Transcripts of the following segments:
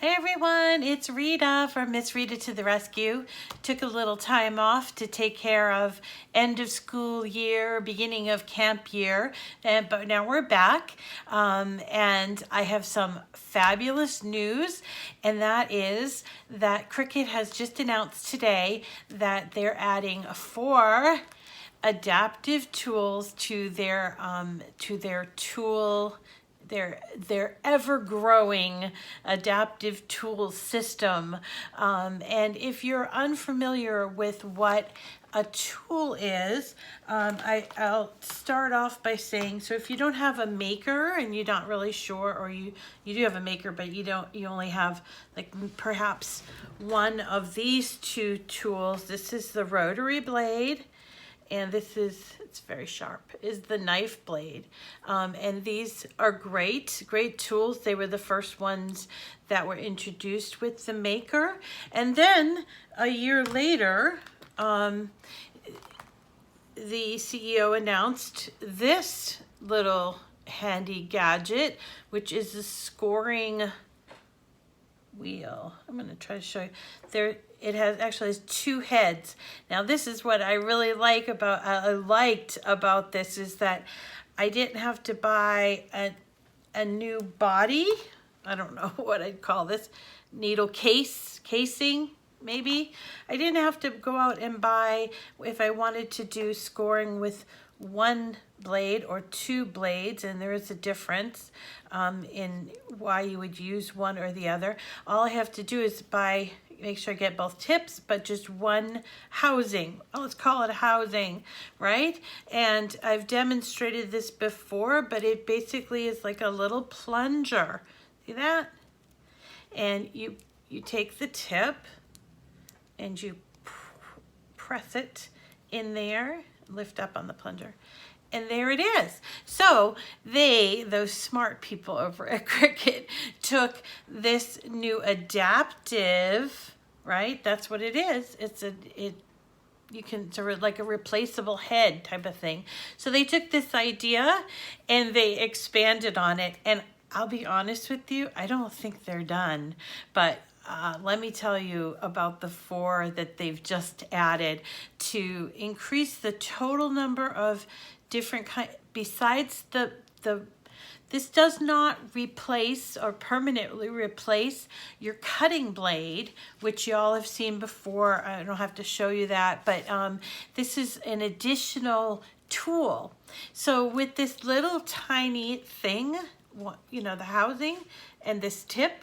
Hi everyone, it's Rita from Miss Rita to the Rescue. Took a little time off to take care of end of school year, beginning of camp year, but now we're back and I have some fabulous news, and that is that Cricut has just announced today that they're adding 4 adaptive tools to their tool, their ever-growing adaptive tool system. And if you're unfamiliar with what a tool is, I'll start off by saying, so if you don't have a maker and you're not really sure, or you do have a maker but you only have like perhaps one of these 2 tools. This is the rotary blade, and this is, it's very sharp, is the knife blade. And these are great tools. They were the first ones that were introduced with the Maker. And then a year later, the CEO announced this little handy gadget, which is a scoring wheel. I'm going to try to show you. It has 2 heads. Now this is what I really liked about this, is that I didn't have to buy a new body. I don't know what I'd call this, needle casing maybe. I didn't have to go out and buy, if I wanted to do scoring with 1 blade or 2 blades, and there is a difference in why you would use one or the other. All I have to do is make sure I get both tips, but just 1 housing. Oh, let's call it a housing, right? And I've demonstrated this before, but it basically is like a little plunger. See that? And you take the tip and you press it in there, lift up on the plunger, and there it is. So those smart people over at Cricut, took this new adaptive, right? That's what it is. It's like a replaceable head type of thing. So they took this idea and they expanded on it. And I'll be honest with you, I don't think they're done, but let me tell you about the 4 that they've just added to increase the total number of different kinds. Besides this does not replace or permanently replace your cutting blade, which y'all have seen before. I don't have to show you that, but this is an additional tool. So with this little tiny thing, the housing and this tip,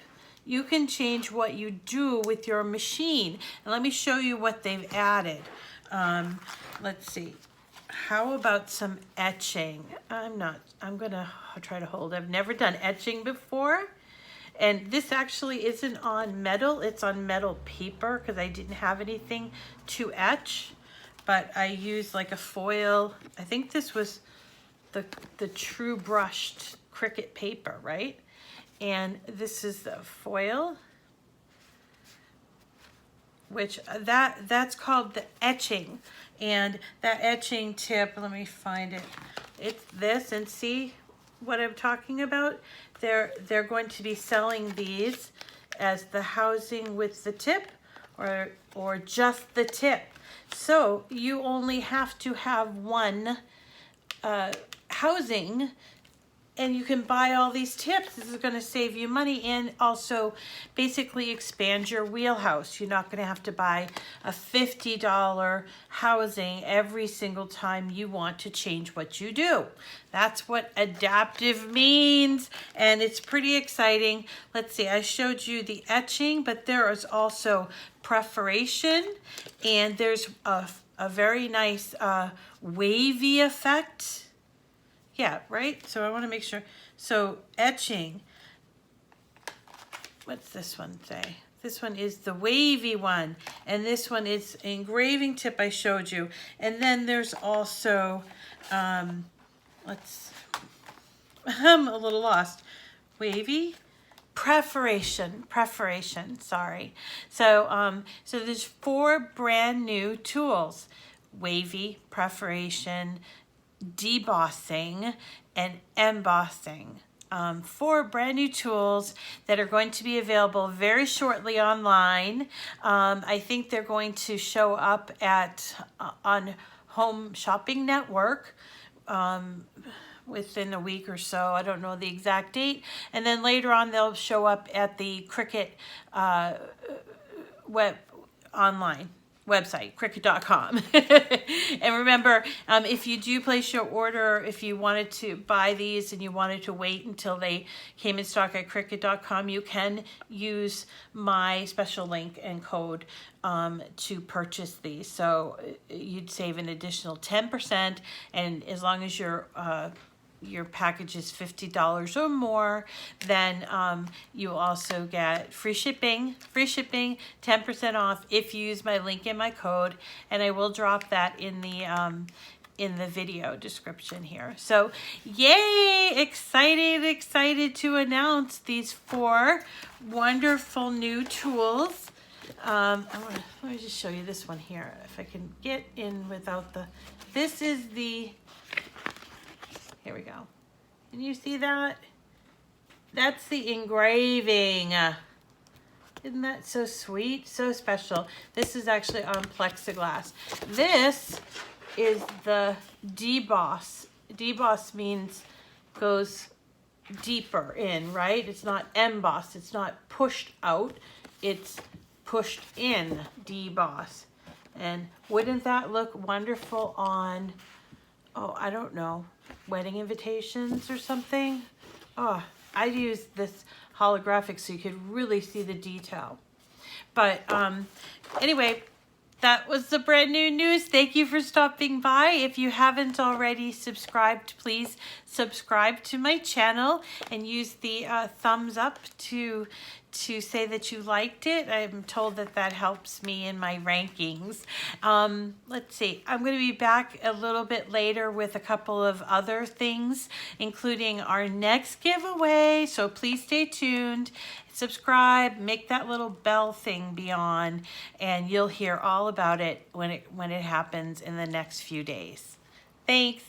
you can change what you do with your machine. And let me show you what they've added. Let's see. How about some etching? I'm gonna try to hold. I've never done etching before. And this actually isn't on metal, it's on metal paper, because I didn't have anything to etch. But I used like a foil. I think this was the true brushed Cricut paper, right? And this is the foil, which that's called the etching. And that etching tip, let me find it. It's this, and see what I'm talking about? They're going to be selling these as the housing with the tip, or just the tip. So you only have to have 1 housing, and you can buy all these tips. This is going to save you money and also basically expand your wheelhouse. You're not going to have to buy a $50 housing every single time you want to change what you do. That's what adaptive means, and it's pretty exciting. Let's see, I showed you the etching, but there is also perforation, and there's a very nice wavy effect. Yeah, right? So I want to make sure. So etching, what's this one say? This one is the wavy one. And this one is engraving tip I showed you. And then there's also, I'm a little lost. Wavy? Perforation, sorry. So there's 4 brand new tools. Wavy, perforation, debossing, and embossing. 4 brand new tools that are going to be available very shortly online. I think they're going to show up at on Home Shopping Network within a week or so. I don't know the exact date. And then later on they'll show up at the Cricut web online website, Cricut.com. And remember, if you do place your order, if you wanted to buy these and you wanted to wait until they came in stock at Cricut.com, you can use my special link and code to purchase these. So you'd save an additional 10%, and as long as your package is $50 or more, then you also get free shipping, 10% off if you use my link and my code, and I will drop that in the video description here. So yay, excited to announce these 4 wonderful new tools. Let me just show you this one here, if I can get in without this is the, here we go. Can you see that? That's the engraving. Isn't that so sweet? So special. This is actually on plexiglass. This is the deboss. Deboss means goes deeper in, right? It's not emboss. It's not pushed out. It's pushed in, deboss. And wouldn't that look wonderful on, oh, I don't know, wedding invitations or something? Oh, I used this holographic so you could really see the detail. But anyway, that was the brand new news. Thank you for stopping by. If you haven't already subscribed, please subscribe to my channel and use the thumbs up to say that you liked it. I'm told that helps me in my rankings. Let's see. I'm going to be back a little bit later with a couple of other things, including our next giveaway. So please stay tuned. Subscribe, make that little bell thing be on, and you'll hear all about it when it happens in the next few days. Thanks.